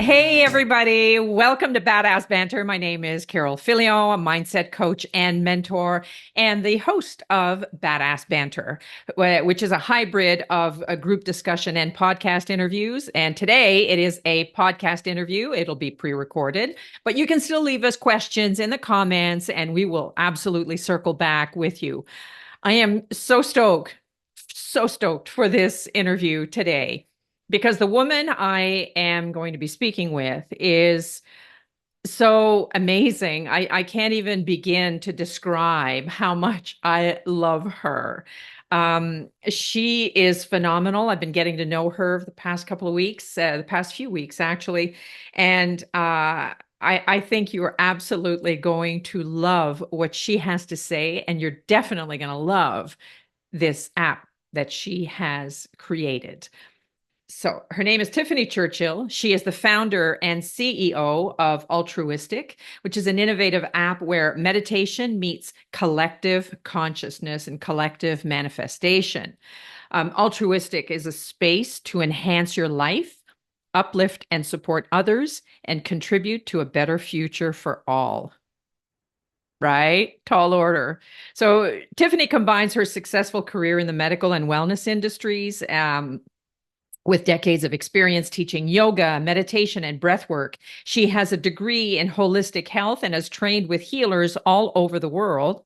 Hey, everybody. Welcome to Badass Banter. My name is Carol Filio, a mindset coach and mentor, and the host of Badass Banter, which is a hybrid of a group discussion and podcast interviews. And today it is a podcast interview. It'll be pre-recorded, but you can still leave us questions in the comments, and we will absolutely circle back with you. I am so stoked for this interview today because the woman I am going to be speaking with is so amazing. I can't even begin to describe how much I love her. She is phenomenal. I've been getting to know her the past couple of weeks, the past few weeks, actually. And I think you are absolutely going to love what she has to say, and you're definitely going to love this app that she has created. So her name is Tiffani Churchill. She is the founder and CEO of ALLTRUEistic, which is an innovative app where meditation meets collective consciousness and collective manifestation. ALLTRUEistic is a space to enhance your life, uplift and support others, and contribute to a better future for all. Right? Tall order. So Tiffani combines her successful career in the medical and wellness industries with decades of experience teaching yoga, meditation, and breathwork. She has a degree in holistic health and has trained with healers all over the world.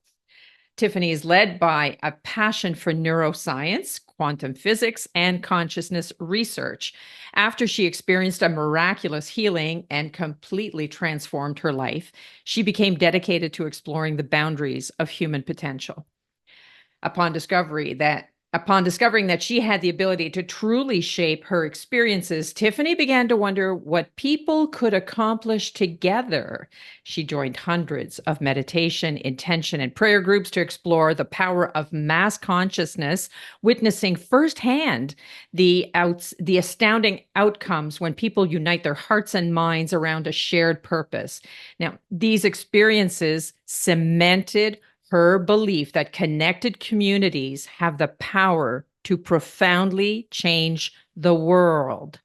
Tiffani is led by a passion for neuroscience, quantum physics, and consciousness research. After she experienced a miraculous healing and completely transformed her life, she became dedicated to exploring the boundaries of human potential. Upon discovering that she had the ability to truly shape her experiences, Tiffani began to wonder what people could accomplish together. She joined hundreds of meditation, intention, and prayer groups to explore the power of mass consciousness, witnessing firsthand the astounding outcomes when people unite their hearts and minds around a shared purpose. Now, these experiences cemented her belief that connected communities have the power to profoundly change the world.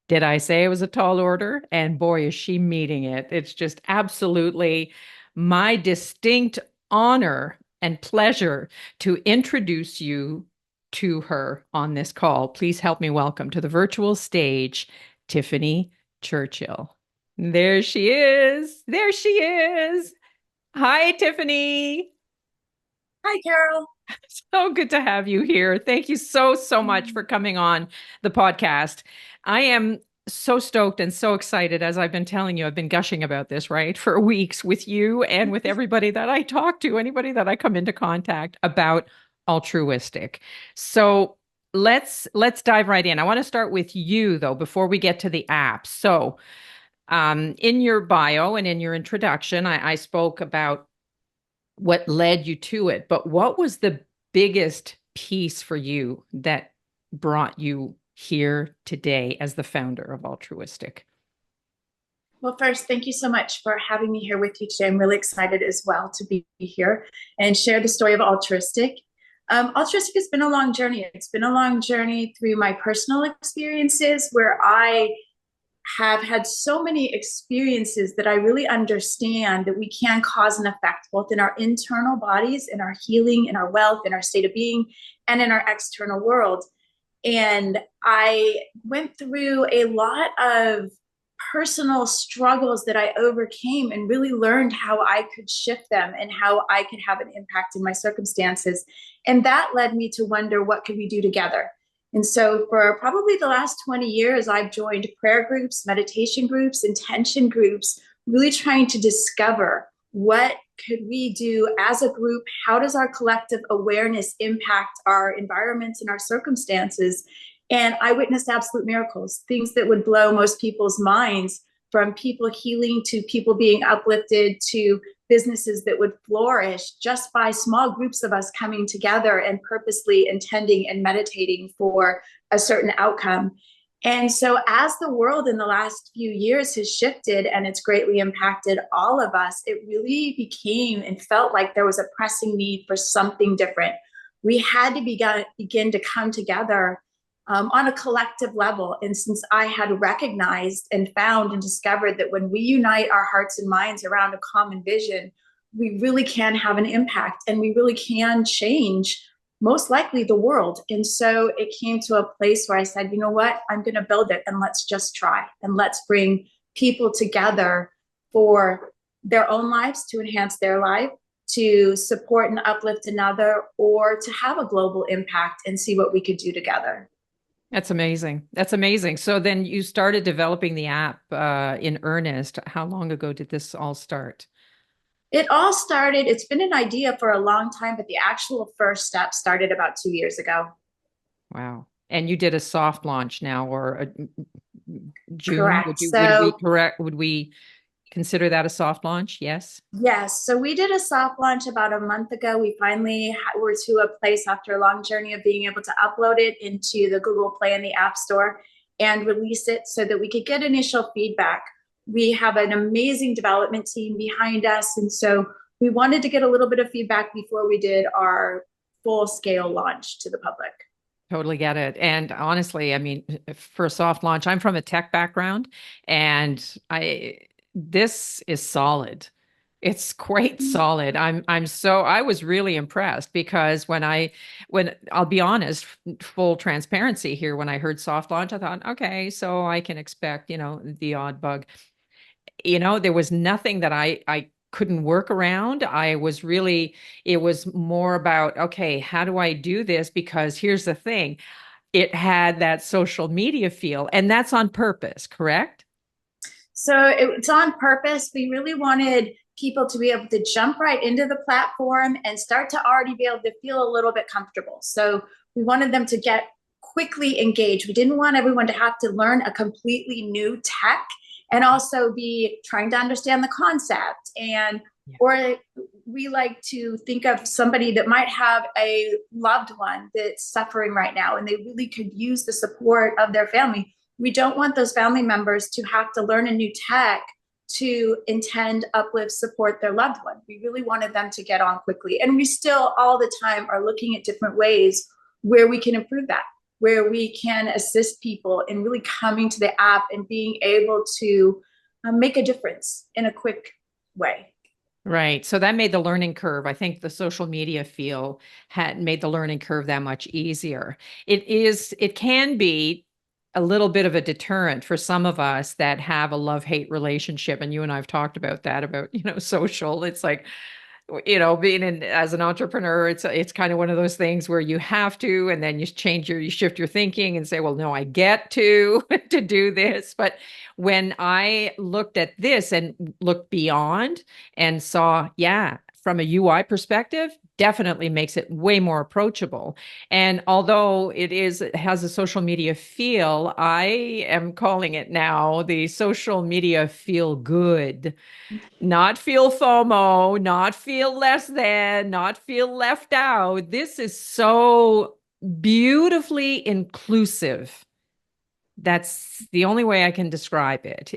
Did I say it was a tall order? And boy, is she meeting it. It's just absolutely my distinct honor and pleasure to introduce you to her on this call. Please help me welcome to the virtual stage, Tiffani Churchill. There she is. There she is. Hi, Tiffani. Hi, Carol. So good to have you here. Thank you so much for coming on the podcast. I am so stoked and so excited. As I've been telling you, I've been gushing about this, right, for weeks with you and with everybody that I talk to, anybody that I come into contact about ALLTRUEistic. So let's dive right in. I want to start with you though, before we get to the app. So in your bio and in your introduction, I spoke about what led you to it, but what was the biggest piece for you that brought you here today as the founder of ALLTRUEistic? Well, first, thank you so much for having me here with you today. I'm really excited as well to be here and share the story of ALLTRUEistic. ALLTRUEistic has been a long journey. It's been a long journey through my personal experiences where I have had so many experiences that I really understand that we can cause and effect both in our internal bodies, in our healing, in our wealth, in our state of being, and in our external world. And I went through a lot of personal struggles that I overcame and really learned how I could shift them and how I could have an impact in my circumstances. And that led me to wonder, what could we do together? And so for probably the last 20 years, I've joined prayer groups, meditation groups, intention groups, really trying to discover what could we do as a group? How does our collective awareness impact our environments and our circumstances? And I witnessed absolute miracles, things that would blow most people's minds, from people healing to people being uplifted to businesses that would flourish just by small groups of us coming together and purposely intending and meditating for a certain outcome. And so as the world in the last few years has shifted and it's greatly impacted all of us, it really became and felt like there was a pressing need for something different. We had to begin to come together on a collective level. And since I had recognized and found and discovered that when we unite our hearts and minds around a common vision, we really can have an impact and we really can change most likely the world. And so it came to a place where I said, you know what, I'm going to build it and let's just try and let's bring people together for their own lives, to enhance their life, to support and uplift another, or to have a global impact and see what we could do together. That's amazing. That's amazing. So then you started developing the app in earnest. How long ago did this all start? It all started, it's been an idea for a long time, but the actual first step started about 2 years ago. Wow. And you did a soft launch now, or a June? Correct. Would we consider that a soft launch? Yes. Yes. So we did a soft launch about a month ago. We finally were to a place after a long journey of being able to upload it into the Google Play and the App Store and release it so that we could get initial feedback. We have an amazing development team behind us. And so we wanted to get a little bit of feedback before we did our full scale launch to the public. Totally get it. And honestly, I mean, for a soft launch, I'm from a tech background and this is solid. It's quite solid. I was really impressed because when I'll be honest, full transparency here, when I heard soft launch, I thought, okay, so I can expect, the odd bug. There was nothing that I couldn't work around. It was more about, okay, how do I do this? Because here's the thing, it had that social media feel, and that's on purpose, correct? So it's on purpose. We really wanted people to be able to jump right into the platform and start to already be able to feel a little bit comfortable. So we wanted them to get quickly engaged. We didn't want everyone to have to learn a completely new tech and also be trying to understand the concept. Or we like to think of somebody that might have a loved one that's suffering right now and they really could use the support of their family. We don't want those family members to have to learn a new tech to intend, uplift, support their loved one. We really wanted them to get on quickly. And we still all the time are looking at different ways where we can improve that, where we can assist people in really coming to the app and being able to make a difference in a quick way. Right. So that made the learning curve. I think the social media feel had made the learning curve that much easier. It can be a little bit of a deterrent for some of us that have a love-hate relationship. And you and I have talked about that, about, social. It's like, as an entrepreneur, it's kind of one of those things where you have to, and then you shift your thinking and say, well, no, I get to do this. But when I looked at this and looked beyond and saw, yeah, from a UI perspective, definitely makes it way more approachable. And although it has a social media feel, I am calling it now the social media feel good. Not feel FOMO, not feel less than, not feel left out. This is so beautifully inclusive. That's the only way I can describe it.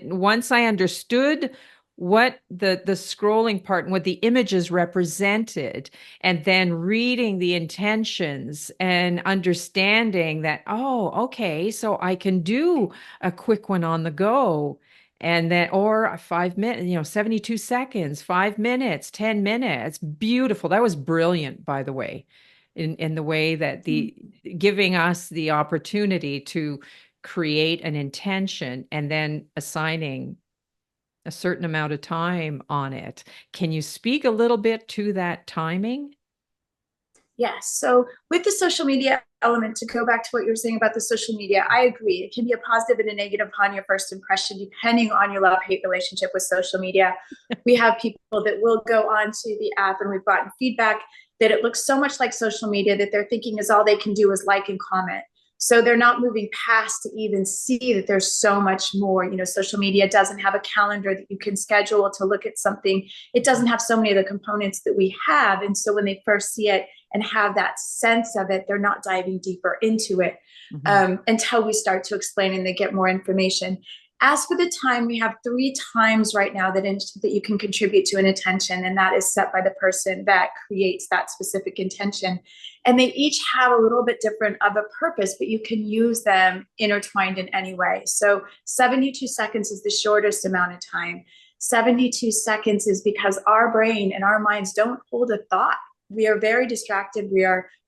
Once I understood what the scrolling part and what the images represented, and then reading the intentions and understanding that, oh, okay, so I can do a quick one on the go. And then, or a 5 minute, 72 seconds, 5 minutes, 10 minutes. Beautiful. That was brilliant, by the way, in the way that giving us the opportunity to create an intention and then assigning a certain amount of time on it. Can you speak a little bit to that timing? Yes. So with the social media element, to go back to what you were saying about the social media, I agree. It can be a positive and a negative upon your first impression, depending on your love-hate relationship with social media. We have people that will go onto the app, and we've gotten feedback that it looks so much like social media that they're thinking is all they can do is like and comment. So they're not moving past to even see that there's so much more. Social media doesn't have a calendar that you can schedule to look at something. It doesn't have so many of the components that we have. And so when they first see it and have that sense of it, they're not diving deeper into it until we start to explain and they get more information. As for the time, we have 3 times right now that you can contribute to an intention, and that is set by the person that creates that specific intention. And they each have a little bit different of a purpose, but you can use them intertwined in any way. So 72 seconds is the shortest amount of time. 72 seconds is because our brain and our minds don't hold a thought. We are very distracted.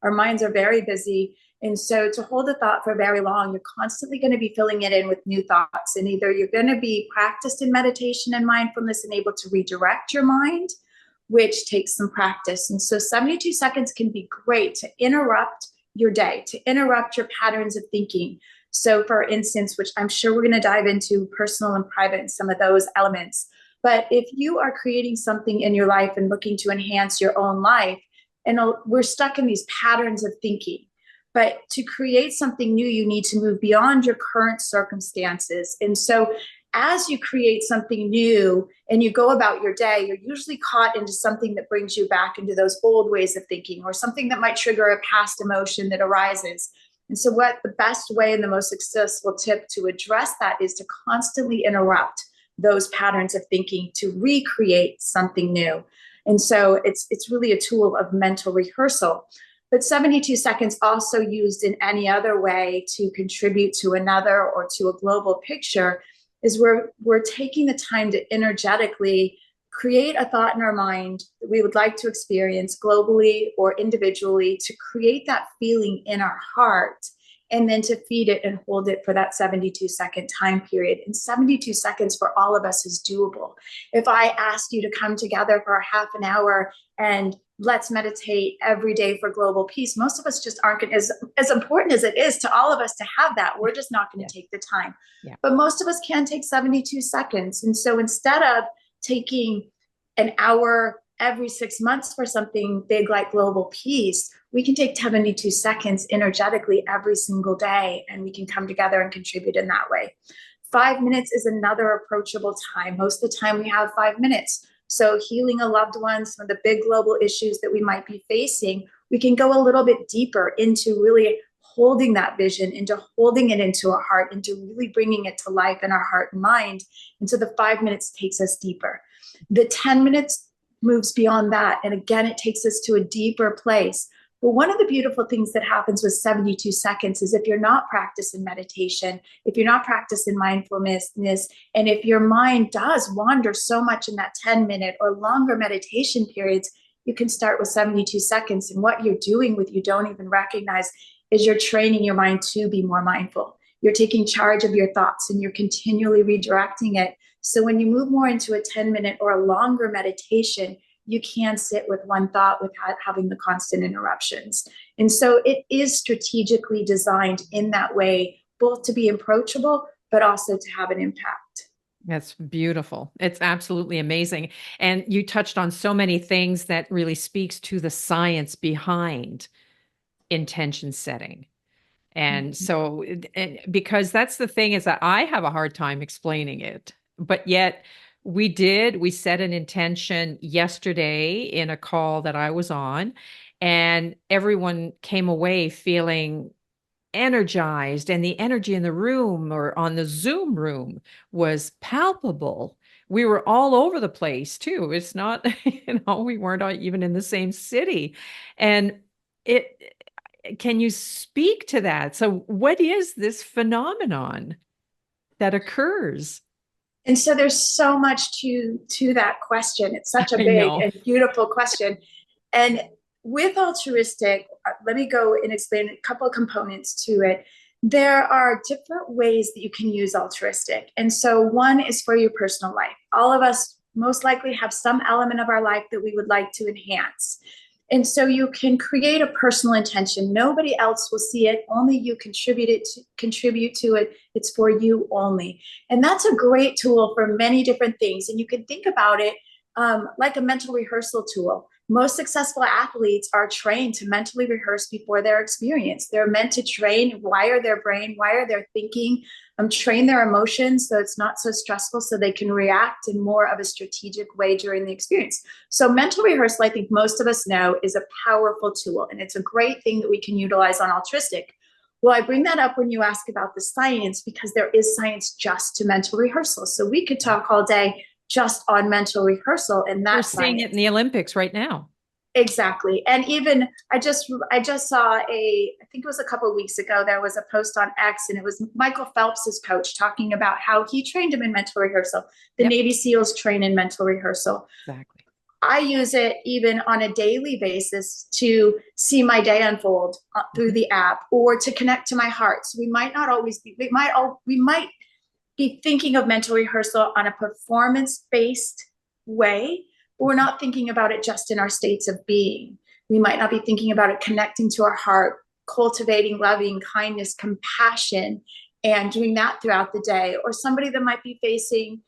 Our minds are very busy. And so to hold a thought for very long, you're constantly going to be filling it in with new thoughts. And either you're going to be practiced in meditation and mindfulness and able to redirect your mind, which takes some practice. And so 72 seconds can be great to interrupt your day, to interrupt your patterns of thinking. So for instance, which I'm sure we're going to dive into personal and private and some of those elements. But if you are creating something in your life and looking to enhance your own life, and we're stuck in these patterns of thinking. But to create something new, you need to move beyond your current circumstances. And so as you create something new and you go about your day, you're usually caught into something that brings you back into those old ways of thinking, or something that might trigger a past emotion that arises. And so what the best way and the most successful tip to address that is to constantly interrupt those patterns of thinking to recreate something new. And so it's really a tool of mental rehearsal. But 72 seconds also used in any other way to contribute to another or to a global picture is where we're taking the time to energetically create a thought in our mind that we would like to experience globally or individually, to create that feeling in our heart, and then to feed it and hold it for that 72-second time period. And 72 seconds for all of us is doable. If I asked you to come together for a half an hour and let's meditate every day for global peace, most of us just aren't going to, as important as it is to all of us to have that, we're just not going to take the time. But most of us can take 72 seconds. And so instead of taking an hour every 6 months for something big like global peace, we can take 72 seconds energetically every single day, and we can come together and contribute in that way. 5 minutes is another approachable time. Most of the time we have 5 minutes. So healing a loved one, some of the big global issues that we might be facing, we can go a little bit deeper into really holding that vision, into holding it into our heart, into really bringing it to life in our heart and mind. And so the 5 minutes takes us deeper. The 10 minutes moves beyond that. And again, it takes us to a deeper place. But one of the beautiful things that happens with 72 seconds is if you're not practicing meditation, if you're not practicing mindfulness, and if your mind does wander so much in that 10-minute or longer meditation periods, you can start with 72 seconds. And what you're doing with you don't even recognize is you're training your mind to be more mindful. You're taking charge of your thoughts and you're continually redirecting it. So when you move more into a 10-minute or a longer meditation, you can sit with one thought without having the constant interruptions. And so it is strategically designed in that way, both to be approachable, but also to have an impact. That's beautiful. It's absolutely amazing. And you touched on so many things that really speaks to the science behind intention setting. And so, because that's the thing, is that I have a hard time explaining it, but yet we set an intention yesterday in a call that I was on, and everyone came away feeling energized, and the energy in the room or on the Zoom room was palpable. We were all over the place too. It's not, we weren't even in the same city. And can you speak to that? So what is this phenomenon that occurs? And so there's so much to that question. It's such a big and beautiful question. And with altruistic, let me go and explain a couple of components to it. There are different ways that you can use altruistic. And so one is for your personal life. All of us most likely have some element of our life that we would like to enhance. And so you can create a personal intention. Nobody else will see it. Only you contribute to it. It's for you only. And that's a great tool for many different things. And you can think about it like a mental rehearsal tool. Most successful athletes are trained to mentally rehearse before their experience. They're meant to train, wire their brain, wire their thinking, train their emotions so it's not so stressful, so they can react in more of a strategic way during the experience. So mental rehearsal, I think most of us know, is a powerful tool, and it's a great thing that we can utilize on altruistic. Well, I bring that up when you ask about the science because there is science just to mental rehearsal. So we could talk all day just on mental rehearsal and We're that seeing it in science. the Olympics right now. Exactly. And even I just saw I think it was a couple of weeks ago, there was a post on X and it was Michael Phelps's coach talking about how he trained him in mental rehearsal. The Yep, Navy SEALs train in mental rehearsal. exactly. I use it even on a daily basis to see my day unfold through Mhm. the app or to connect to my heart. So we might not always be, we might be thinking of mental rehearsal on a performance based way. But we're not thinking about it just in our states of being. We might not be thinking about it connecting to our heart, cultivating loving kindness, compassion, and doing that throughout the day. Or somebody that might be facing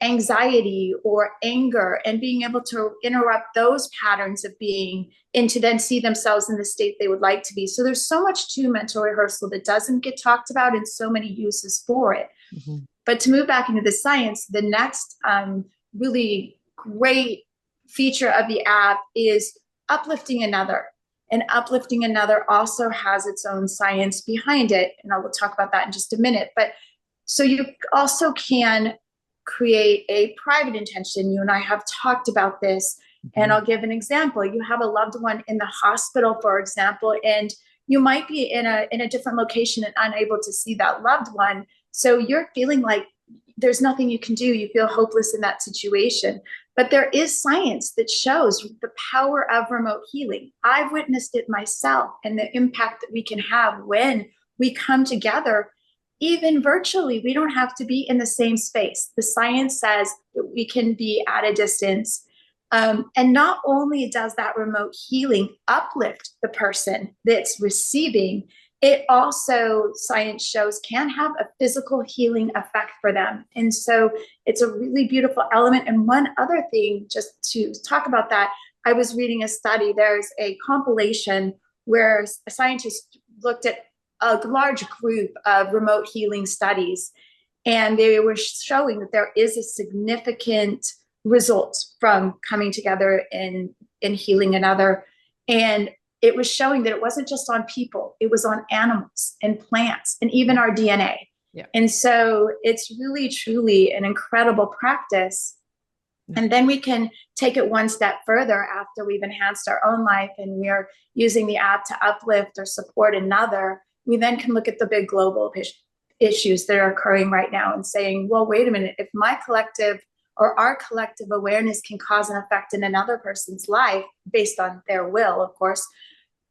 anxiety or anger and being able to interrupt those patterns of being and to then see themselves in the state they would like to be. So there's so much to mental rehearsal that doesn't get talked about and so many uses for it. Mhm. But to move back into the science, the next really great feature of the app is uplifting another. And uplifting another also has its own science behind it. And I will talk about that in just a minute. But so you also can create a private intention. You and I have talked about this. And Mhm. I'll give an example. You have a loved one in the hospital, for example, and you might be in a different location and unable to see that loved one. So you're feeling like there's nothing you can do. You feel hopeless in that situation. But there is science that shows the power of remote healing. I've witnessed it myself and the impact that we can have when we come together, even virtually. We don't have to be in the same space. The science says that we can be at a distance. And not only does that remote healing uplift the person that's receiving, it also, science shows, can have a physical healing effect for them. And so it's a really beautiful element. And one other thing, just to talk about that, I was reading a study. There's a compilation where a scientist looked at a large group of remote healing studies, and they were showing that there is a significant result from coming together and healing another. And it was showing that it wasn't just on people, it was on animals and plants and even our DNA. Yeah. And so it's really, truly an incredible practice. And then we can take it one step further after we've enhanced our own life and we're using the app to uplift or support another. We then can look at the big global issues that are occurring right now and saying, well, wait a minute, if my collective or our collective awareness can cause an effect in another person's life based on their will, of course,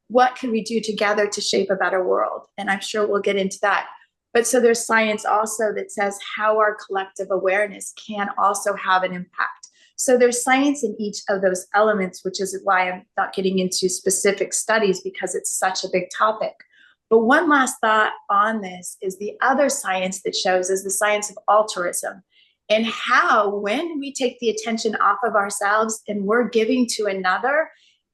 what can we do together to shape a better world? And I'm sure we'll get into that. But so there's science also that says how our collective awareness can also have an impact. So there's science in each of those elements, which is why I'm not getting into specific studies because it's such a big topic. But one last thought on this is the other science that shows is the science of altruism, and how when we take the attention off of ourselves and we're giving to another,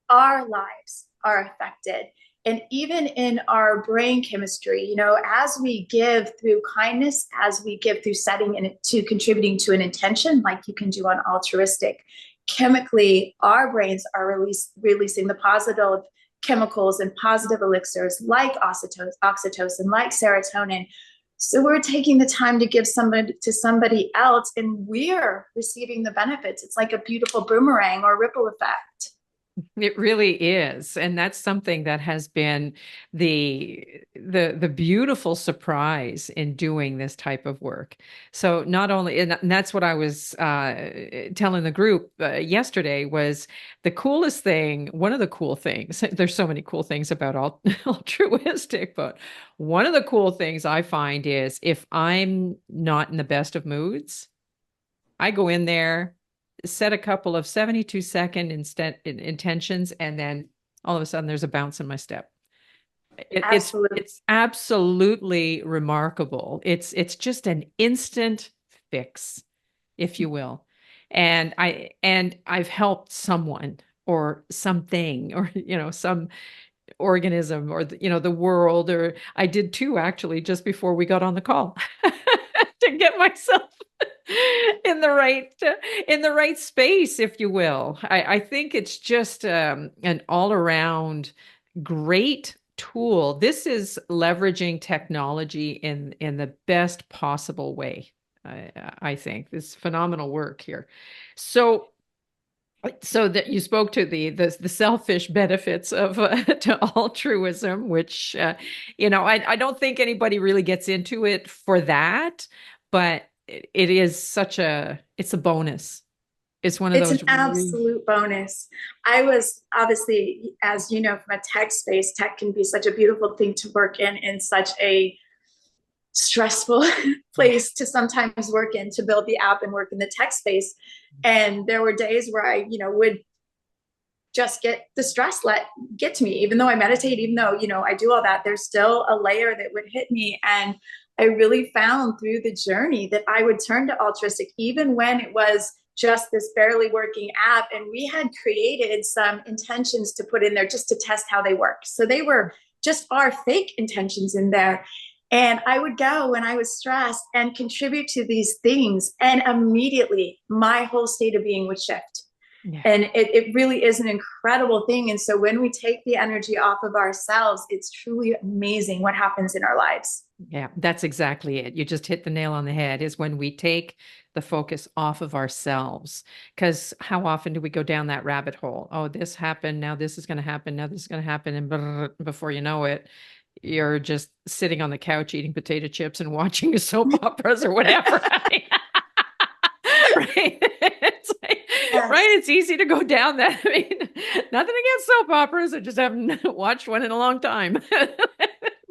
our lives are affected. And even in our brain chemistry, as we give through kindness, as we give through setting and to contributing to an intention, like you can do on altruistic, chemically, our brains are releasing the positive chemicals and positive elixirs like oxytocin, like serotonin. So we're taking the time to give somebody to somebody else, and we're receiving the benefits. It's like a beautiful boomerang or ripple effect. It really is. And that's something that has been the beautiful surprise in doing this type of work. So not only, and that's what I was telling the group yesterday, was the coolest thing, one of the cool things, there's so many cool things about altruistic, but one of the cool things I find is if I'm not in the best of moods, I go in there, set a couple of 72-second intentions, and then all of a sudden there's a bounce in my step. Absolutely. It's absolutely remarkable. It's just an instant fix, if you will. And I've helped someone or something or some organism or the world, or I did two actually just before we got on the call to get myself in the right space, if you will. I think it's just an all around great tool. This is leveraging technology in the best possible way. I think this is phenomenal work here. So that you spoke to the selfish benefits of to altruism, which I don't think anybody really gets into it for that, but it is it's a bonus. It's one of It's an those absolute bonus. I was obviously, as you know, from a tech space, tech can be such a beautiful thing to work in such a stressful place to sometimes work in, to build the app and work in the tech space. And there were days where I, would just get the stress get to me, even though I meditate, even though, I do all that, there's still a layer that would hit me. And I really found through the journey that I would turn to Altrueistic, even when it was just this barely working app. And we had created some intentions to put in there just to test how they work. So they were just our fake intentions in there. And I would go when I was stressed and contribute to these things. And immediately my whole state of being would shift. Yeah. And it really is an incredible thing. And so when we take the energy off of ourselves, it's truly amazing what happens in our lives. Yeah, that's exactly it. You just hit the nail on the head, is when we take the focus off of ourselves. Because how often do we go down that rabbit hole? Oh, this happened. Now this is going to happen. Now this is going to happen. And before you know it, you're just sitting on the couch eating potato chips and watching soap operas or whatever. Right? It's like, yes. Right? It's easy to go down that. I mean, nothing against soap operas. I just haven't watched one in a long time.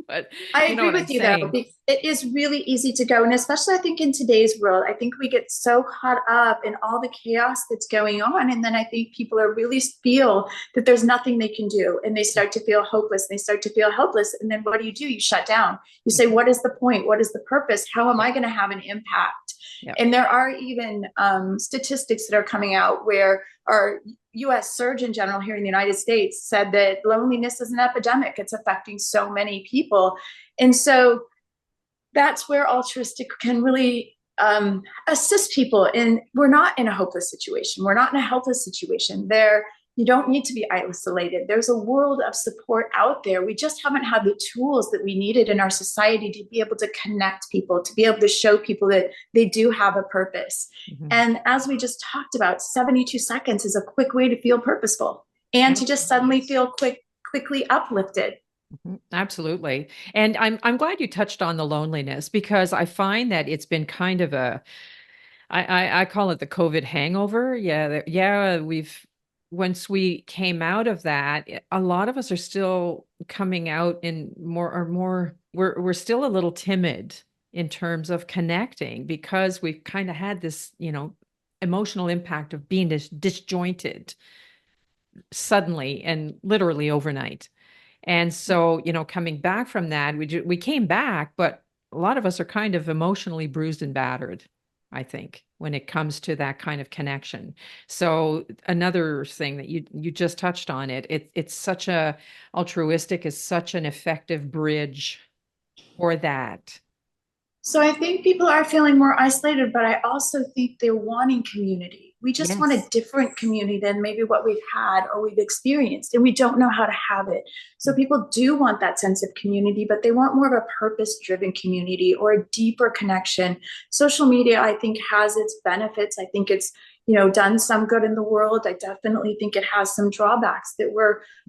But I agree with you, though. It is really easy to go. And especially, I think, in today's world, I think we get so caught up in all the chaos that's going on. And then I think people really feel that there's nothing they can do. And they start to feel hopeless. They start to feel helpless. And then what do? You shut down. You say, what is the point? What is the purpose? How am I going to have an impact? Yep. And there are even statistics that are coming out where our U.S. Surgeon General here in the United States said that loneliness is an epidemic. It's affecting so many people. And so that's where Altrueistic can really assist people. And we're not in a hopeless situation. We're not in a helpless situation. You don't need to be isolated. There's a world of support out there. We just haven't had the tools that we needed in our society to be able to connect people, to be able to show people that they do have a purpose. Mm-hmm. And as we just talked about, 72 seconds is a quick way to feel purposeful and to just suddenly feel quickly uplifted. Mm-hmm. Absolutely. And I'm glad you touched on the loneliness, because I find that it's been kind of I call it the COVID hangover. Yeah. Once we came out of that, a lot of us are still coming out in we're still a little timid in terms of connecting, because we've kind of had this, emotional impact of being disjointed suddenly and literally overnight. And so, coming back from that, we came back, but a lot of us are kind of emotionally bruised and battered, I think, when it comes to that kind of connection. So another thing that you just touched on, Altrueistic is such an effective bridge for that. So I think people are feeling more isolated, but I also think they're wanting community. We just want a different community than maybe what we've had or we've experienced, and we don't know how to have it. So people do want that sense of community, but they want more of a purpose-driven community or a deeper connection. Social media, I think, has its benefits. I think it's, done some good in the world. I definitely think it has some drawbacks that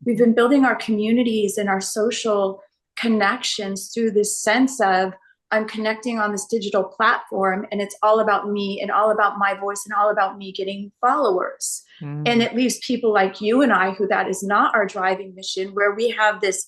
we've been building our communities and our social connections through this sense of, I'm connecting on this digital platform and it's all about me and all about my voice and all about me getting followers. Mm. And it leaves people like you and I, who that is not our driving mission, where we have this,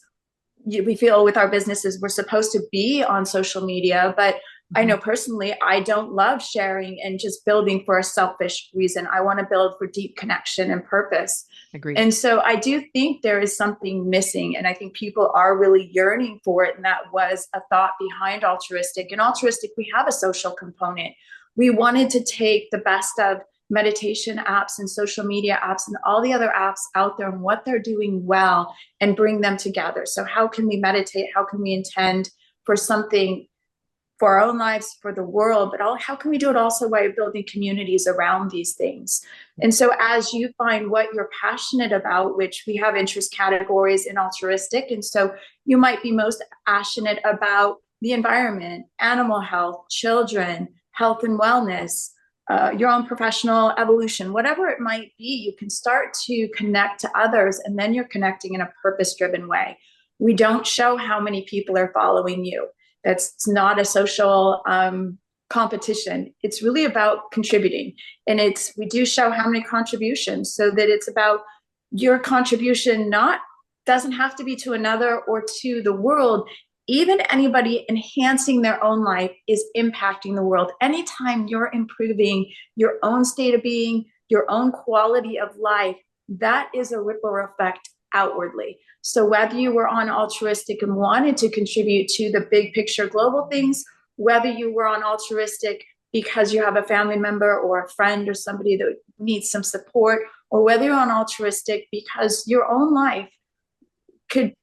we feel with our businesses, we're supposed to be on social media, but I know personally, I don't love sharing and just building for a selfish reason. I want to build for deep connection and purpose. Agreed. And so I do think there is something missing, and I think people are really yearning for it. And that was a thought behind Altrueistic. In Altrueistic, we have a social component. We wanted to take the best of meditation apps and social media apps and all the other apps out there and what they're doing well and bring them together. So how can we meditate? How can we intend for something for our own lives, for the world, but how can we do it also by building communities around these things? And so as you find what you're passionate about, which we have interest categories in altruistic, and so you might be most passionate about the environment, animal health, children, health and wellness, your own professional evolution, whatever it might be, you can start to connect to others, and then you're connecting in a purpose-driven way. We don't show how many people are following you. That's not a social competition. It's really about contributing. And we do show how many contributions, so that it's about your contribution doesn't have to be to another or to the world. Even anybody enhancing their own life is impacting the world. Anytime you're improving your own state of being, your own quality of life, that is a ripple effect outwardly. So whether you were on altruistic and wanted to contribute to the big picture global things, whether you were on altruistic because you have a family member or a friend or somebody that needs some support, or whether you're on altruistic because your own life could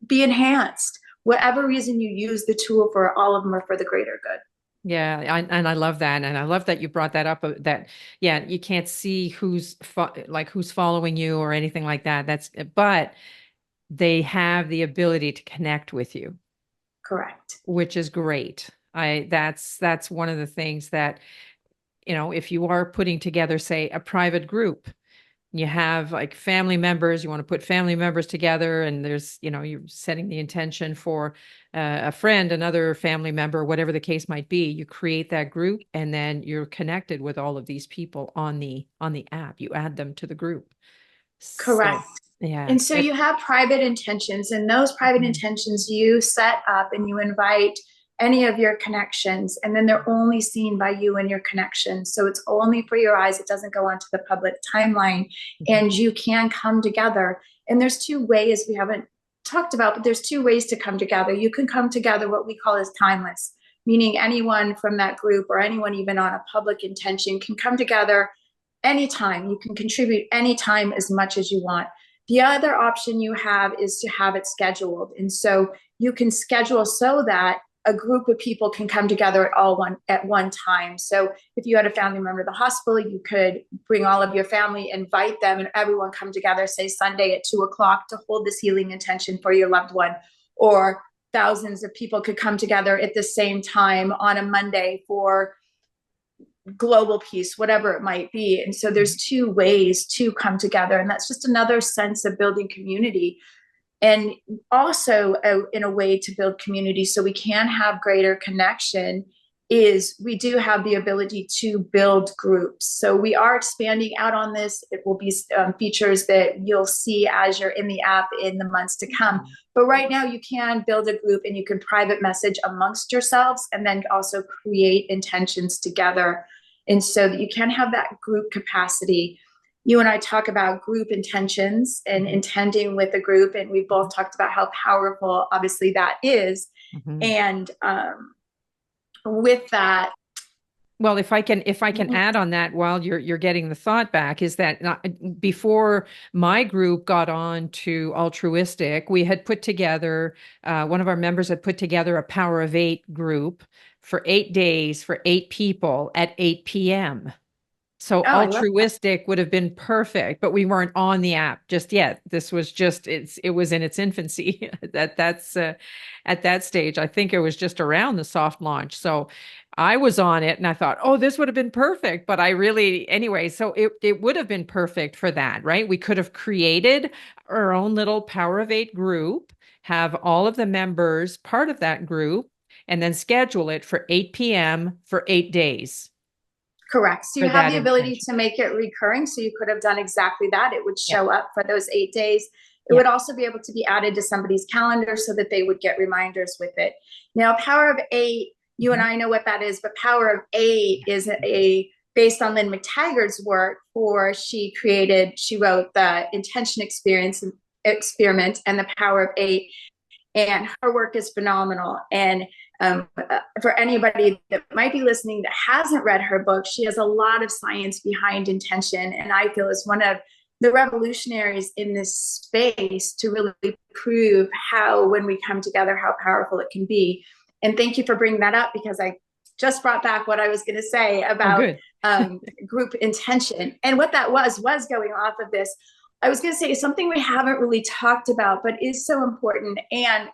be enhanced, whatever reason you use the tool for, all of them are for the greater good. Yeah, and I love that, and I love that you brought that up. That you can't see who's following you or anything like that. But they have the ability to connect with you. Correct. Which is great. That's one of the things that, if you are putting together, say, a private group, you have like family members, you want to put family members together, and there's, you're setting the intention for a friend, another family member, whatever the case might be. You create that group, and then you're connected with all of these people on the app. You add them to the group. Correct. Yeah. And so you have private intentions, and those private intentions you set up, and you invite any of your connections, and then they're only seen by you and your connections. So it's only for your eyes. It doesn't go onto the public timeline, and you can come together. And there's two ways we haven't talked about, but there's two ways to come together. You can come together what we call as timeless, meaning anyone from that group or anyone even on a public intention can come together anytime. You can contribute anytime as much as you want. The other option you have is to have it scheduled. And so you can schedule so that a group of people can come together at one time. So if you had a family member at the hospital, you could bring all of your family, invite them, and everyone come together, say Sunday at 2:00 to hold this healing intention for your loved one. Or thousands of people could come together at the same time on a Monday for global peace, whatever it might be. And so there's two ways to come together. And that's just another sense of building community. And also in a way to build community so we can have greater connection is we do have the ability to build groups. So we are expanding out on this. It will be features that you'll see as you're in the app in the months to come. But right now you can build a group, and you can private message amongst yourselves, and then also create intentions together. And so that you can have that group capacity. You and I talk about group intentions and intending with a group, and we both talked about how powerful, obviously, that is. And with that, well, if I can add on that while you're getting the thought back, is that before my group got on to altruistic, we had put together, one of our members had put together a Power of 8 group for 8 days for 8 people at 8 p.m. So altruistic would have been perfect, but we weren't on the app just yet. This was just, it was in its infancy at that stage. I think it was just around the soft launch. So I was on it and I thought, oh, this would have been perfect. But anyway, so it would have been perfect for that, right? We could have created our own little Power of 8 group, have all of the members part of that group, and then schedule it for 8 p.m. for 8 days. Correct. So you have the ability to make it recurring. So you could have done exactly that. It would show up for those 8 days. It would also be able to be added to somebody's calendar so that they would get reminders with it. Now, Power of 8, you and I know what that is, but Power of 8 is based on Lynn McTaggart's work. She wrote the Intention Experiment and the Power of 8. And her work is phenomenal. And for anybody that might be listening that hasn't read her book, she has a lot of science behind intention. And I feel is one of the revolutionaries in this space to really prove how, when we come together, how powerful it can be. And thank you for bringing that up, because I just brought back what I was going to say Oh, about good. group intention. And what that was going off of this. I was going to say something we haven't really talked about, but is so important and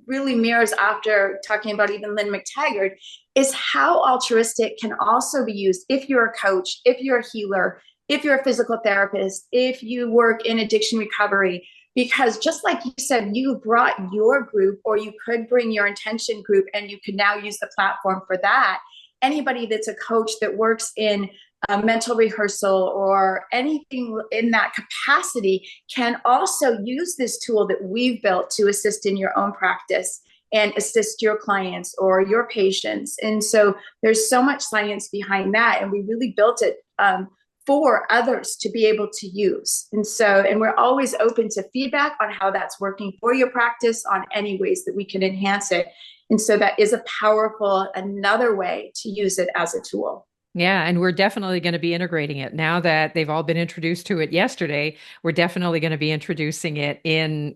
really mirrors after talking about even Lynn McTaggart, is how altruistic can also be used if you're a coach, if you're a healer, if you're a physical therapist, if you work in addiction recovery. Because just like you said, you brought your group, or you could bring your intention group, and you could now use the platform for that. Anybody that's a coach that works in a mental rehearsal or anything in that capacity can also use this tool that we've built to assist in your own practice and assist your clients or your patients. And so there's so much science behind that. And we really built it for others to be able to use. And we're always open to feedback on how that's working for your practice, on any ways that we can enhance it. And so that is a powerful, another way to use it as a tool. Yeah, and we're definitely going to be integrating it now that they've all been introduced to it yesterday. We're definitely going to be introducing it in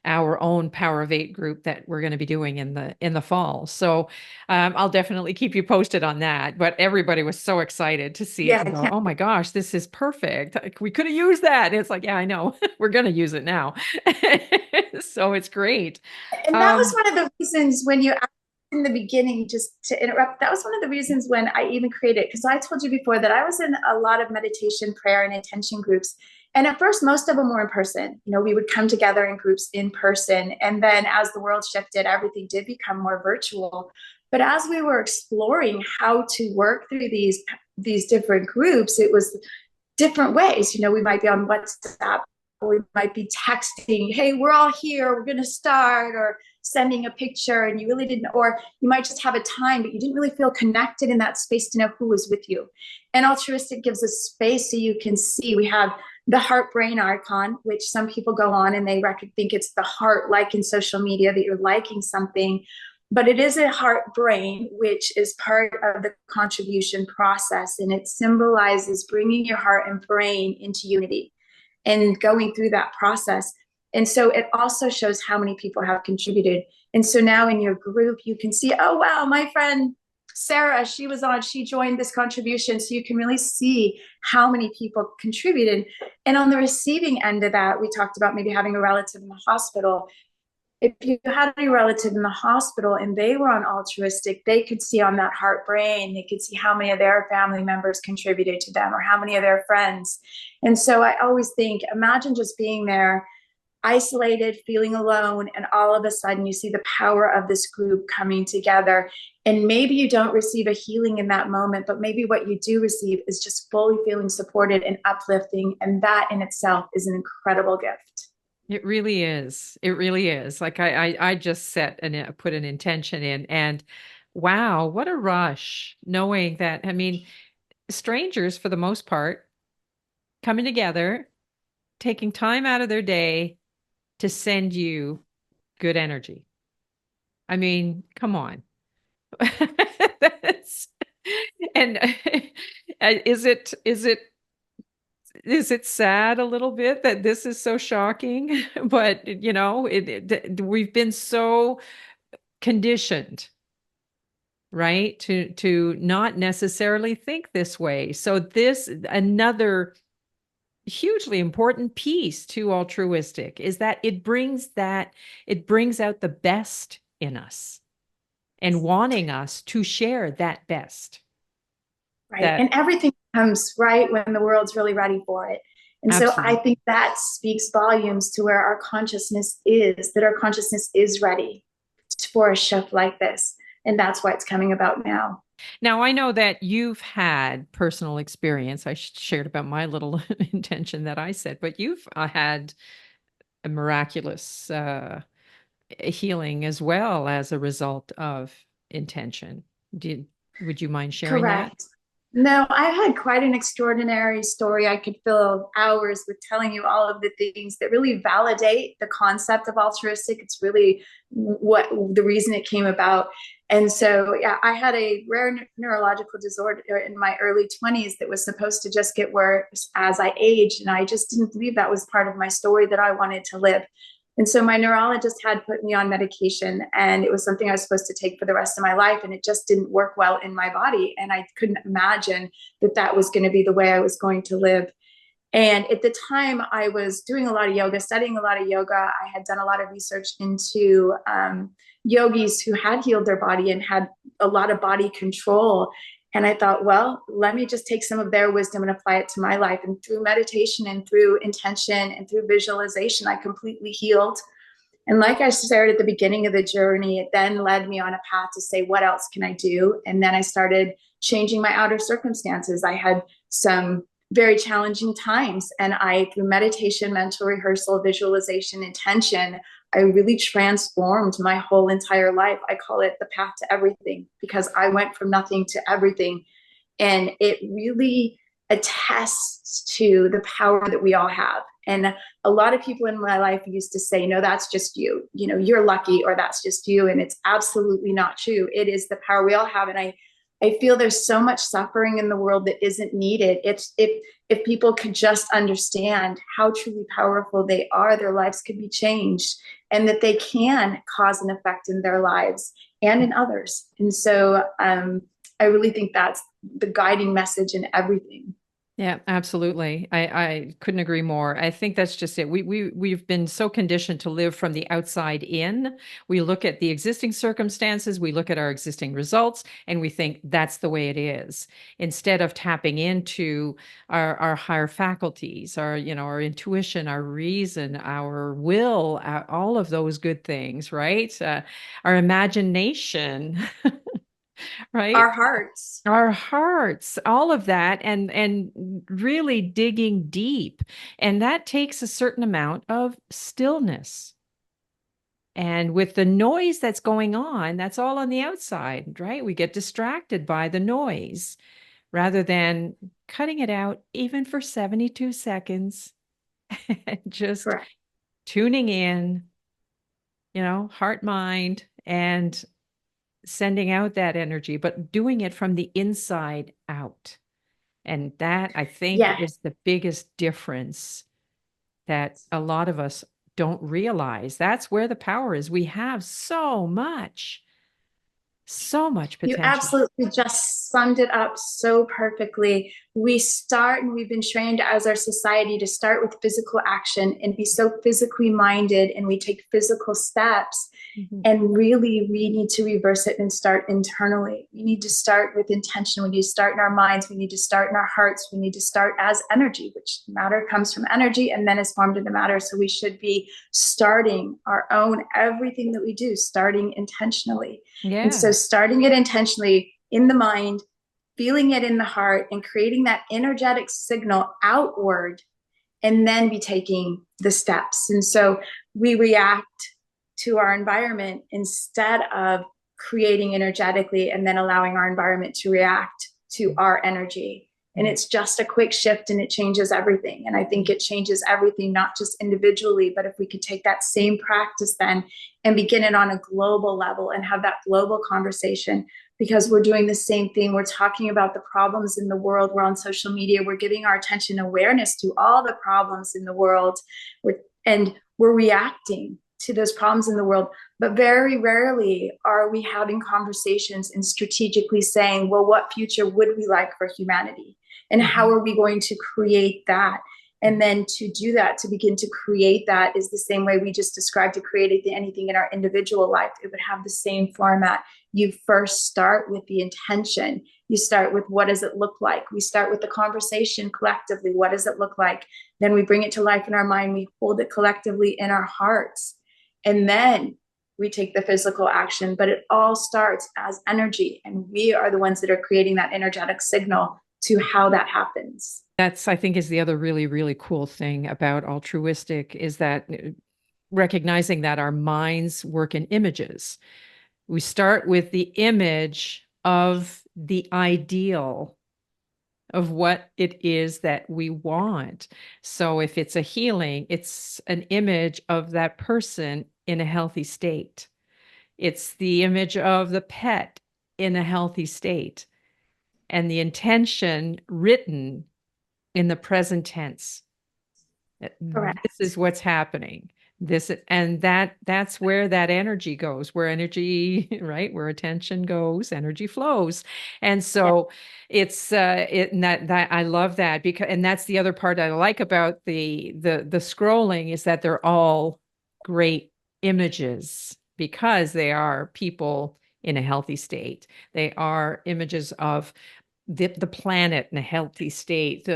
our own Power of Eight group that we're going to be doing in the fall. So I'll definitely keep you posted on that. But everybody was so excited to see it Yeah, and go, "Oh my gosh, this is perfect! We could have used that." And it's like, yeah, I know, we're going to use it now, so it's great. and that was Um, one of the reasons when you asked in the beginning, just to interrupt, that was one of the reasons when I even created, because I told you before that I was in a lot of meditation, prayer, and intention groups. And at first, most of them were in person. You know, we would come together in groups in person. And then as the world shifted, everything did become more virtual. But as we were exploring how to work through these different groups, it was different ways. You know, we might be on WhatsApp, or we might be texting, hey, we're all here, we're going to start, or sending a picture, and you really didn't, or you might just have a time, but you didn't really feel connected in that space to know who was with you. And altruistic gives us space so you can see. We have the heart brain icon, which some people go on and they think it's the heart, like in social media, that you're liking something. But it is a heart brain, which is part of the contribution process. And it symbolizes bringing your heart and brain into unity and going through that process. And so it also shows how many people have contributed. And so now in your group, you can see, oh, wow, my friend Sarah, she joined this contribution. So you can really see how many people contributed. And on the receiving end of that, we talked about maybe having a relative in the hospital. If you had a relative in the hospital and they were on altruistic, they could see on that heart brain, they could see how many of their family members contributed to them, or how many of their friends. And so I always think, imagine just being there, isolated, feeling alone, and all of a sudden you see the power of this group coming together. And maybe you don't receive a healing in that moment, but maybe what you do receive is just fully feeling supported and uplifting. And that in itself is an incredible gift. It really is. It really is. Like I just set and put an intention in, and wow, what a rush knowing that. I mean, strangers for the most part coming together, taking time out of their day to send you good energy. I mean, come on. That's, and is it sad a little bit that this is so shocking? But we've been so conditioned, right, to not necessarily think this way. So this another hugely important piece to altruistic is that it brings out the best in us and wanting us to share that best. Right. And everything comes right when the world's really ready for it. And Absolutely. so I think that speaks volumes to where our consciousness is, that our consciousness is ready for a shift like this. And that's why it's coming about now. Now, I know that you've had personal experience. I shared about my little intention that I said, but you've had a miraculous healing as well as a result of intention. Would you mind sharing that? Correct. No, I had quite an extraordinary story. I could fill hours with telling you all of the things that really validate the concept of altruistic. It's really what the reason it came about. And so, yeah, I had a rare neurological disorder in my early 20s that was supposed to just get worse as I aged. And I just didn't believe that was part of my story that I wanted to live. And so my neurologist had put me on medication, and it was something I was supposed to take for the rest of my life. And it just didn't work well in my body. And I couldn't imagine that that was going to be the way I was going to live. And at the time, I was doing a lot of yoga, studying a lot of yoga. I had done a lot of research into yogis who had healed their body and had a lot of body control. And I thought, well, let me just take some of their wisdom and apply it to my life. And through meditation and through intention and through visualization, I completely healed. And like I shared at the beginning of the journey, it then led me on a path to say, what else can I do? And then I started changing my outer circumstances. I had some very challenging times, and I, through meditation, mental rehearsal, visualization, intention, I really transformed my whole entire life. I call it the path to everything, because I went from nothing to everything. And it really attests to the power that we all have. And a lot of people in my life used to say, no, that's just you, you're lucky, or that's just you. And it's absolutely not true. It is the power we all have. And I feel there's so much suffering in the world that isn't needed. It's if people could just understand how truly powerful they are, their lives could be changed, and that they can cause an effect in their lives and in others. And so I really think that's the guiding message in everything. Yeah, absolutely. I couldn't agree more. I think that's just it. We've been so conditioned to live from the outside in. We look at the existing circumstances, we look at our existing results, and we think that's the way it is. Instead of tapping into our higher faculties, our intuition, our reason, our will, all of those good things, right? Our imagination, right? Our hearts. Our hearts, all of that, and really digging deep. And that takes a certain amount of stillness. And with the noise that's going on, that's all on the outside, right? We get distracted by the noise rather than cutting it out even for 72 seconds and just Correct. tuning in, heart, mind, and sending out that energy, but doing it from the inside out. And that, I think, Yeah. is the biggest difference that a lot of us don't realize. That's where the power is. We have so much You potential. absolutely just summed it up so perfectly. We start, and we've been trained as our society to start with physical action and be so physically minded, and we take physical steps. Mhm. And really, we need to reverse it and start internally. We need to start with intention. We need to start in our minds. We need to start in our hearts. We need to start as energy, which matter comes from energy and then is formed into matter. So we should be starting our own, everything that we do, starting intentionally. And so Yeah. starting it intentionally in the mind, feeling it in the heart, and creating that energetic signal outward, and then be taking the steps. And so we react to our environment instead of creating energetically and then allowing our environment to react to our energy. And it's just a quick shift, and it changes everything. And I think it changes everything, not just individually, but if we could take that same practice then and begin it on a global level and have that global conversation, because we're doing the same thing. We're talking about the problems in the world. We're on social media. We're giving our attention, awareness to all the problems in the world. And we're reacting to those problems in the world. But very rarely are we having conversations and strategically saying, well, what future would we like for humanity? And how are we going to create that? And then to do that, to begin to create that, is the same way we just described to create anything in our individual life. It would have the same format. You first start with the intention. You start with, what does it look like? We start with the conversation collectively. What does it look like? Then we bring it to life in our mind. We hold it collectively in our hearts. And then we take the physical action. But it all starts as energy. And we are the ones that are creating that energetic signal to how that happens. That's, I think, is the other really, really cool thing about altruistic, is that recognizing that our minds work in images. We start with the image of the ideal of what it is that we want. So if it's a healing, it's an image of that person in a healthy state. It's the image of the pet in a healthy state, and the intention written in the present tense. This Correct. is what's happening. this and that's where that energy goes, where energy, right, where attention goes, energy flows. And Yeah. so it's and that I love that, because and that's the other part I like about the scrolling, is that they're all great images, because they are people in a healthy state. They are images of the planet in a healthy state,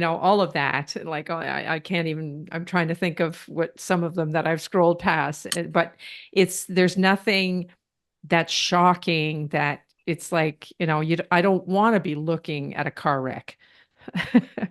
all of that. Like, I can't even, I'm trying to think of what some of them that I've scrolled past, but there's nothing that's shocking, that it's like, I don't want to be looking at a car wreck.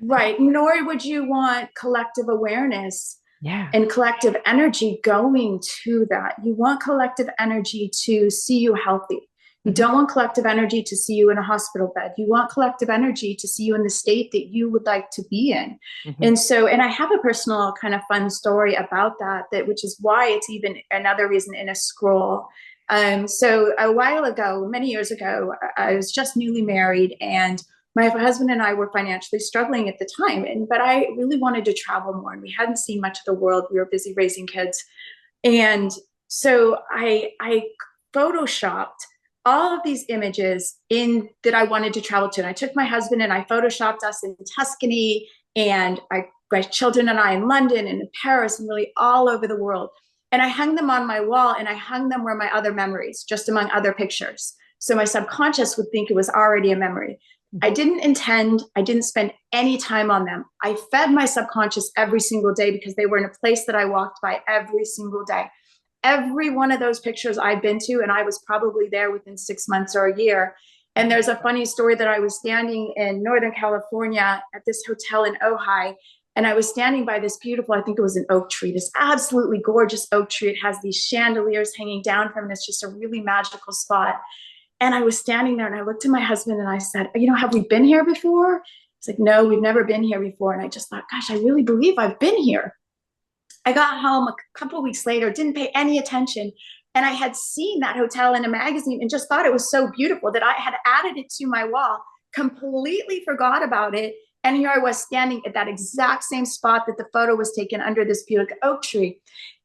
Right. Nor would you want collective awareness Yeah. and collective energy going to that. You want collective energy to see you healthy. You Mhm. don't want collective energy to see you in a hospital bed. You want collective energy to see you in the state that you would like to be in. Mhm. And I have a personal kind of fun story about that, which is why it's even another reason in a scroll. So a while ago, many years ago, I was just newly married, and my husband and I were financially struggling at the time, but I really wanted to travel more, and we hadn't seen much of the world. We were busy raising kids, and so I photoshopped all of these images in that I wanted to travel to, and I took my husband and I photoshopped us in Tuscany, and my children and I in London and in Paris, and really all over the world. And I hung them on my wall, and I hung them where my other memories, just among other pictures. So my subconscious would think it was already a memory. I didn't intend, I didn't spend any time on them. I fed my subconscious every single day because they were in a place that I walked by every single day. Every one of those pictures I've been to, and I was probably there within 6 months or a year. And there's a funny story that I was standing in Northern California at this hotel in Ojai, and I was standing by this beautiful, I think it was an oak tree, this absolutely gorgeous oak tree. It has these chandeliers hanging down from it. It's just a really magical spot. And I was standing there, and I looked at my husband and I said, have we been here before? He's like, no, we've never been here before. And I just thought, gosh, I really believe I've been here. I got home a couple of weeks later, didn't pay any attention. And I had seen that hotel in a magazine and just thought it was so beautiful that I had added it to my wall, completely forgot about it. And here I was standing at that exact same spot that the photo was taken, under this beautiful oak tree.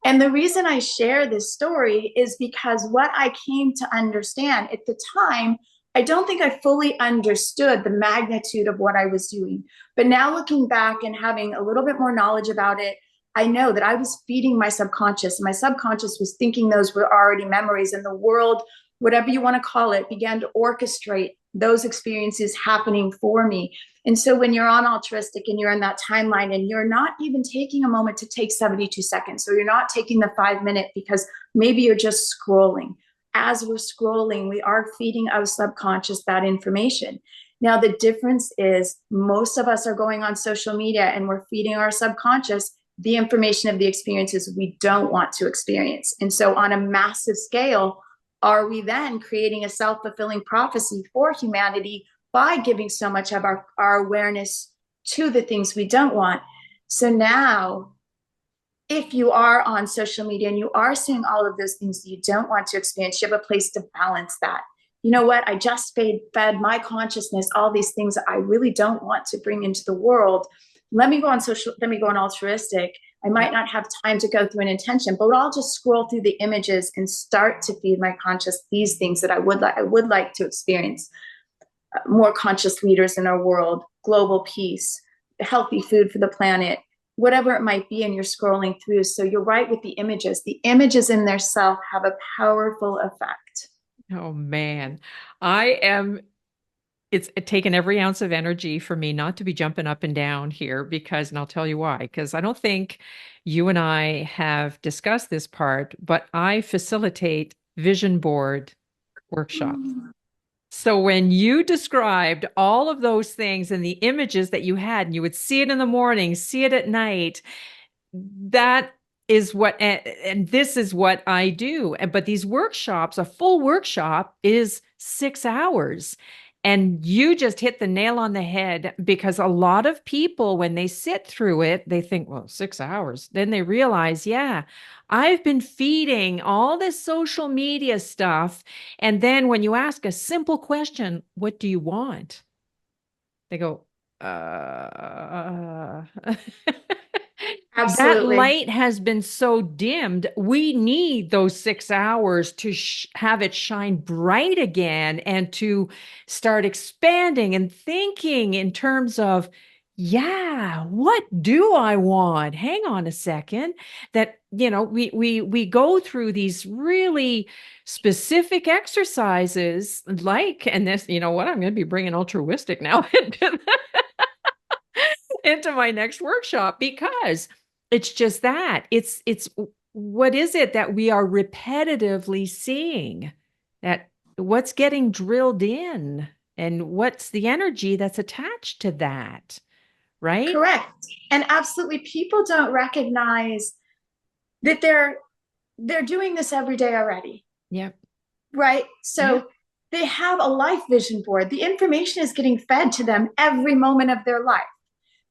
And the reason I share this story is because what I came to understand at the time, I don't think I fully understood the magnitude of what I was doing. But now looking back and having a little bit more knowledge about it, I know that I was feeding my subconscious, and my subconscious was thinking those were already memories, and the world, whatever you want to call it, began to orchestrate those experiences happening for me. And so when you're on Altrueistic and you're in that timeline and you're not even taking a moment to take 72 seconds, so you're not taking the 5 minute because maybe you're just scrolling. As we're scrolling, we are feeding our subconscious that information. Now, the difference is most of us are going on social media and we're feeding our subconscious the information of the experiences we don't want to experience. And so on a massive scale, are we then creating a self-fulfilling prophecy for humanity by giving so much of our awareness to the things we don't want? So now, if you are on social media and you are seeing all of those things that you don't want to experience, you have a place to balance that. You know what? I just fed my consciousness all these things that I really don't want to bring into the world. Let me go on Altrueistic. I might not have time to go through an intention, but I'll just scroll through the images and start to feed my conscious these things that I would like to experience. More conscious leaders in our world, global peace, healthy food for the planet, whatever it might be, and you're scrolling through. So you're right with the images. The images in their self have a powerful effect. Oh man, I am it's taken every ounce of energy for me not to be jumping up and down here, because, and I'll tell you why, because I don't think you and I have discussed this part, but I facilitate vision board workshops. So when you described all of those things and the images that you had, and you would see it in the morning, see it at night, that is what, and this is what I do. But these workshops, a full workshop is 6 hours. And you just hit the nail on the head, because a lot of people, when they sit through it, they think, well, 6 hours. Then they realize, yeah, I've been feeding all this social media stuff. And then when you ask a simple question, what do you want? They go, That Absolutely. light has been so dimmed. We need those 6 hours to have it shine bright again and to start expanding and thinking in terms of, yeah, what do I want? Hang on a second. That, we go through these really specific exercises like, and this, you know what, I'm going to be bringing altruistic now into my next workshop because it's just that it's what is it that we are repetitively seeing, that what's getting drilled in and what's the energy that's attached to that, right? Correct. And absolutely, people don't recognize that they're doing this every day already, Yep. right? Yep. So they have a life vision board. The information is getting fed to them every moment of their life.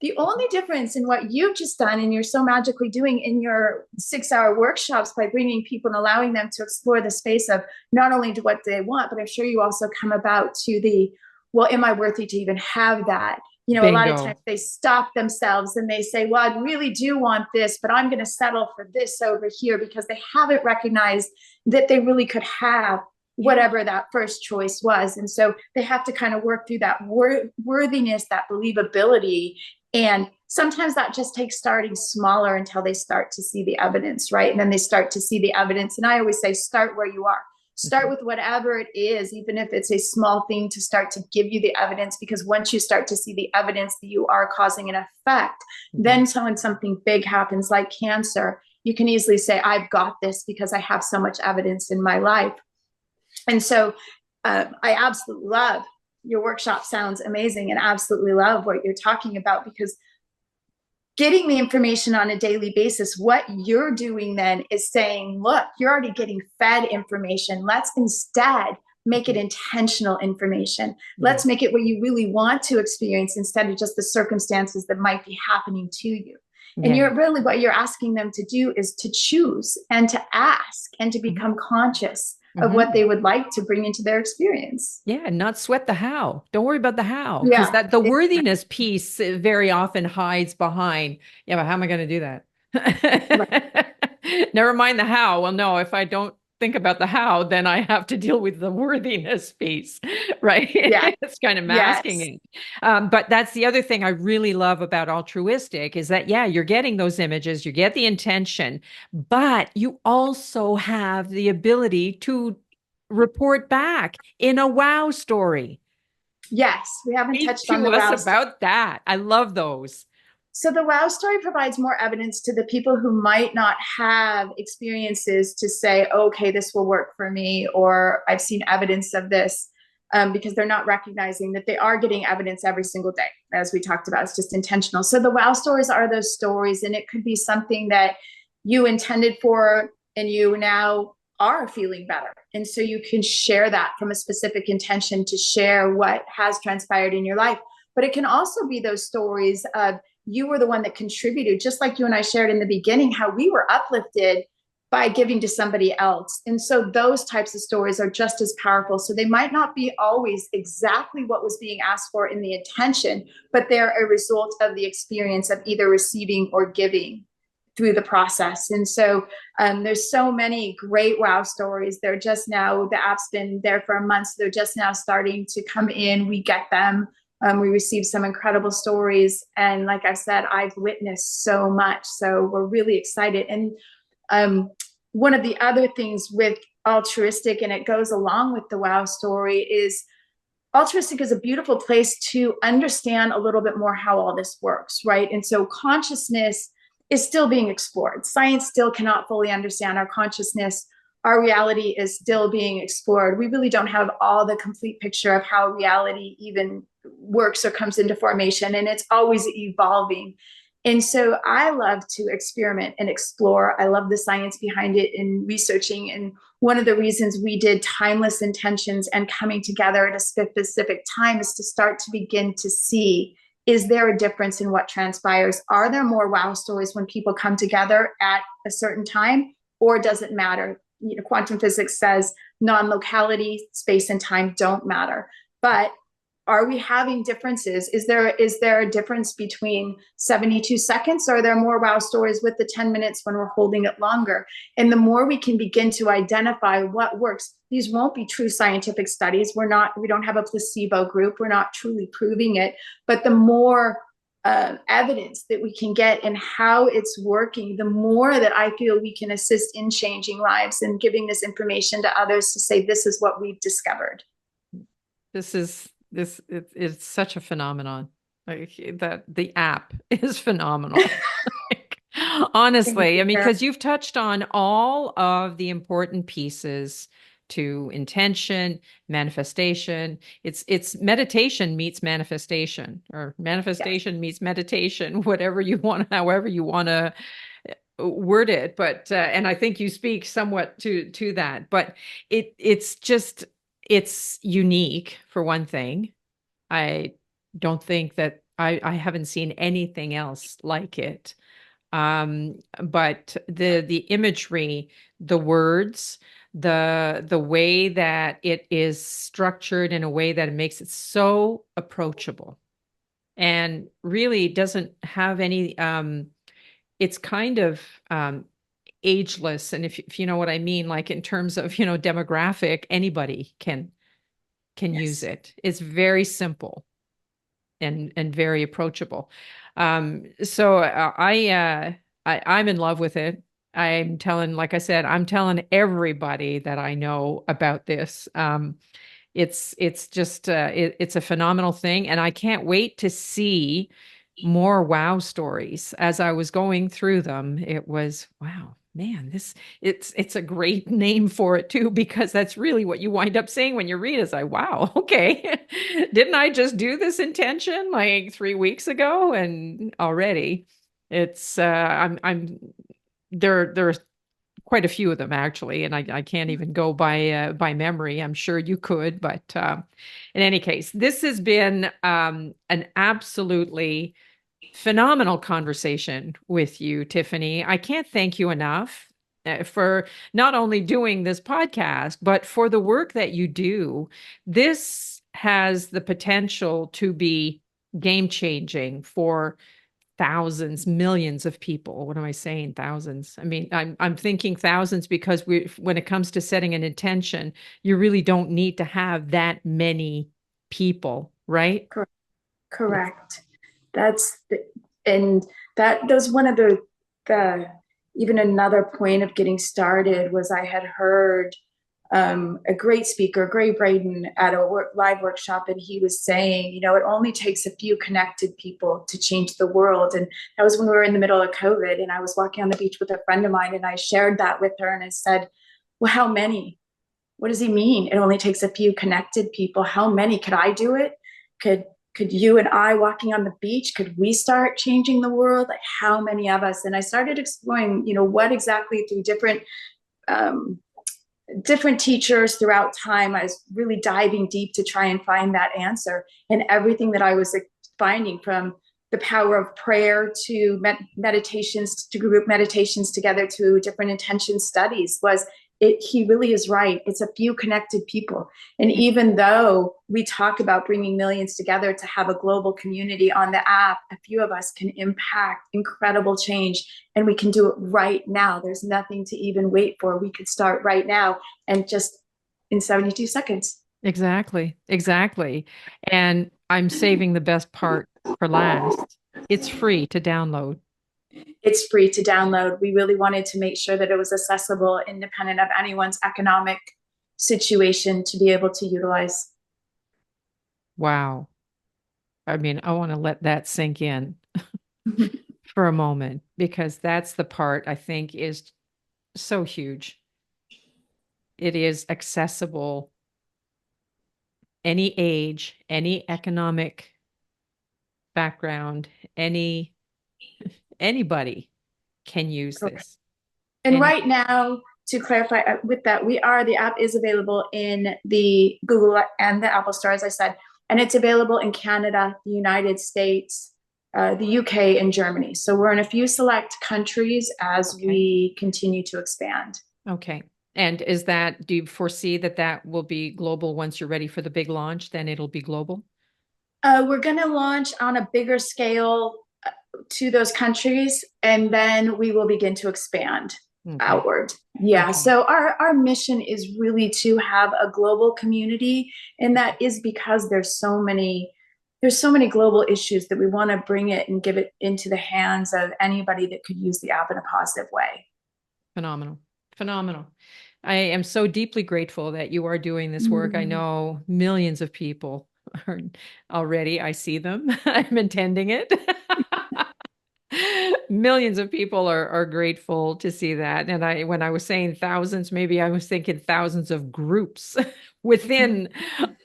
The only difference in what you've just done and you're so magically doing in your 6 hour workshops by bringing people and allowing them to explore the space of not only what they want, but I'm sure you also come about to the, well, am I worthy to even have that? You know, a lot of times Bingo. they stop themselves and they say, well, I really do want this, but I'm going to settle for this over here because they haven't recognized that they really could have Yeah. whatever that first choice was. And so they have to kind of work through that worthiness, that believability. And sometimes that just takes starting smaller until they start to see the evidence, right? And then they start to see the evidence. And I always say, start where you are. Start with whatever it is, even if it's a small thing, to start to give you the evidence. Because once you start to see the evidence that you are causing an effect, then so when something big happens like cancer, you can easily say, I've got this because I have so much evidence in my life. And so I absolutely love your workshop. Sounds amazing, and absolutely love what you're talking about, because getting the information on a daily basis, what you're doing then is saying, look, you're already getting fed information. Let's instead make it intentional information. Let's make it what you really want to experience instead of just the circumstances that might be happening to you. And Yeah. you're really, what you're asking them to do is to choose and to ask and to become conscious of what they would like to bring into their experience. Yeah, and not sweat the how. Don't worry about the how, because Yeah. that the worthiness piece very often hides behind, yeah, but how am I going to do Right. that? Never mind the how. Well, no, if I don't think about the how, then I have to deal with the worthiness piece, right? Yeah. It's kind of masking Yes. it. But that's the other thing I really love about altruistic is that, yeah, you're getting those images, you get the intention, but you also have the ability to report back in a wow story. Yes. We haven't Speak touched on to the us wow. about that. I love those. So the wow story provides more evidence to the people who might not have experiences to say, okay, this will work for me, or I've seen evidence of this, because they're not recognizing that they are getting evidence every single day. As we talked about, it's just intentional. So the wow stories are those stories, and it could be something that you intended for and you now are feeling better. And so you can share that from a specific intention to share what has transpired in your life. But it can also be those stories of, you were the one that contributed, just like you and I shared in the beginning, how we were uplifted by giving to somebody else. And so those types of stories are just as powerful. So they might not be always exactly what was being asked for in the intention, but they're a result of the experience of either receiving or giving through the process. And so there's so many great wow stories. They're just now, the app's been there for a month, so they're just now starting to come in. We get them. We received some incredible stories. And like I said, I've witnessed so much. So we're really excited. And one of the other things with altruistic, and it goes along with the wow story, is altruistic is a beautiful place to understand a little bit more how all this works, right? And so consciousness is still being explored. Science still cannot fully understand our consciousness. Our reality is still being explored. We really don't have all the complete picture of how reality even works or comes into formation, and it's always evolving. And so I love to experiment and explore. I love the science behind it and researching. And one of the reasons we did timeless intentions and coming together at a specific time is to start to begin to see, is there a difference in what transpires? Are there more wow stories when people come together at a certain time, or does it matter? You know, quantum physics says non-locality, space and time don't matter. But Are we having differences? Is there a difference between 72 seconds? Or are there more wow stories with the 10 minutes when we're holding it longer? And the more we can begin to identify what works, these won't be true scientific studies. We don't have a placebo group. We're not truly proving it. But the more evidence that we can get and how it's working, the more that I feel we can assist in changing lives and giving this information to others to say, this is what we've discovered. It's such a phenomenon. Like that the app is phenomenal. Like, honestly, I mean, because you've touched on all of the important pieces to intention, manifestation. It's meditation meets manifestation, or manifestation meets meditation, whatever you want, however you want to word it. But and I think you speak somewhat to that. But it's unique for one thing. I don't think that I haven't seen anything else like it. But the imagery, the words, the way that it is structured in a way that it makes it so approachable and really doesn't have any it's kind of ageless. And if you know what I mean, like in terms of, demographic, anybody can use it. It's very simple and very approachable. So I'm in love with it. Like I said, I'm telling everybody that I know about this. It's just it's a phenomenal thing, and I can't wait to see more wow stories. As I was going through them, it was wow, man, it's a great name for it too, because that's really what you wind up saying when you read it. It's like, wow, okay. Didn't I just do this intention like 3 weeks ago? And already it's I'm there's quite a few of them actually, and I can't even go by memory. I'm sure you could, but in any case, this has been an absolutely phenomenal conversation with you, Tiffani. I can't thank you enough for not only doing this podcast, but for the work that you do. This has the potential to be game changing for thousands, millions of people. What am I saying? Thousands. I mean, I'm thinking thousands because when it comes to setting an intention, you really don't need to have that many people, right? Correct. And that was one of the even another point of getting started was I had heard a great speaker, Gray Braden, at a live workshop, and he was saying, it only takes a few connected people to change the world. And that was when we were in the middle of COVID, and I was walking on the beach with a friend of mine, and I shared that with her, and I said, well, how many? What does he mean? It only takes a few connected people. How many? Could I do it? Could you and I walking on the beach, could we start changing the world? Like, how many of us? And I started exploring, what exactly through different teachers throughout time. I was really diving deep to try and find that answer. And everything that I was finding, from the power of prayer to meditations, to group meditations together, to different intention studies, was he really is right. It's a few connected people. And even though we talk about bringing millions together to have a global community on the app, a few of us can impact incredible change, and we can do it right now. There's nothing to even wait for. We could start right now, and just in 72 seconds. Exactly. And I'm saving the best part for last. It's free to download. It's free to download. We really wanted to make sure that it was accessible, independent of anyone's economic situation, to be able to utilize. Wow. I mean, I want to let that sink in for a moment, because that's the part I think is so huge. It is accessible, any age, any economic background, anybody can use this. And right now, to clarify with that, the app is available in the Google and the Apple Store, as I said, and it's available in Canada, the United States, the UK, and Germany. So we're in a few select countries as we continue to expand. Okay. And do you foresee that will be global once you're ready for the big launch? Then it'll be global? We're going to launch on a bigger scale to those countries, and then we will begin to expand Okay. outward. Yeah. Okay. So our mission is really to have a global community, and that is because there's so many global issues that we want to bring it and give it into the hands of anybody that could use the app in a positive way. Phenomenal. Phenomenal. I am so deeply grateful that you are doing this work. I Mm. know millions of people are already, I see them. I'm intending it. Millions of people are grateful to see that. And when I was saying thousands, maybe I was thinking thousands of groups within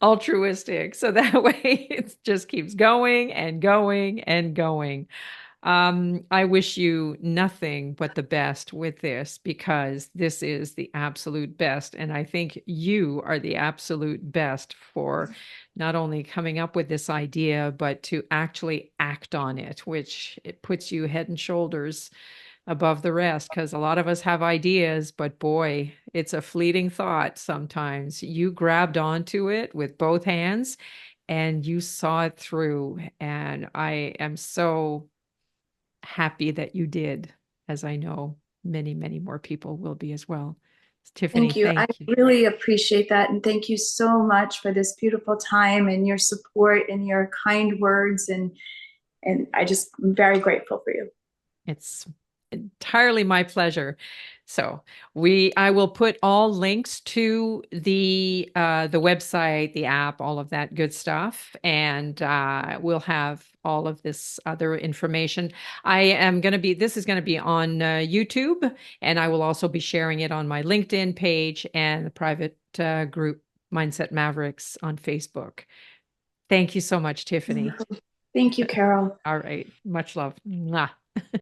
altruistic. So that way it just keeps going and going and going. I wish you nothing but the best with this because this is the absolute best. And I think you are the absolute best for not only coming up with this idea, but to actually act on it, which it puts you head and shoulders above the rest. Because a lot of us have ideas, but boy, it's a fleeting thought sometimes. You grabbed onto it with both hands and you saw it through. And I am so happy that you did, as I know many, many more people will be as well. Tiffani, Thank you. I thank you. really appreciate that. And thank you so much for this beautiful time and your support and your kind words. And I'm very grateful for you. It's entirely my pleasure. So I will put all links to the website, the app, all of that good stuff, and we'll have all of this other information. This is going to be on YouTube, and I will also be sharing it on my LinkedIn page and the private group Mindset Mavericks on Facebook. Thank you so much, Tiffani. Thank you, Carol. All right, much love. Mwah.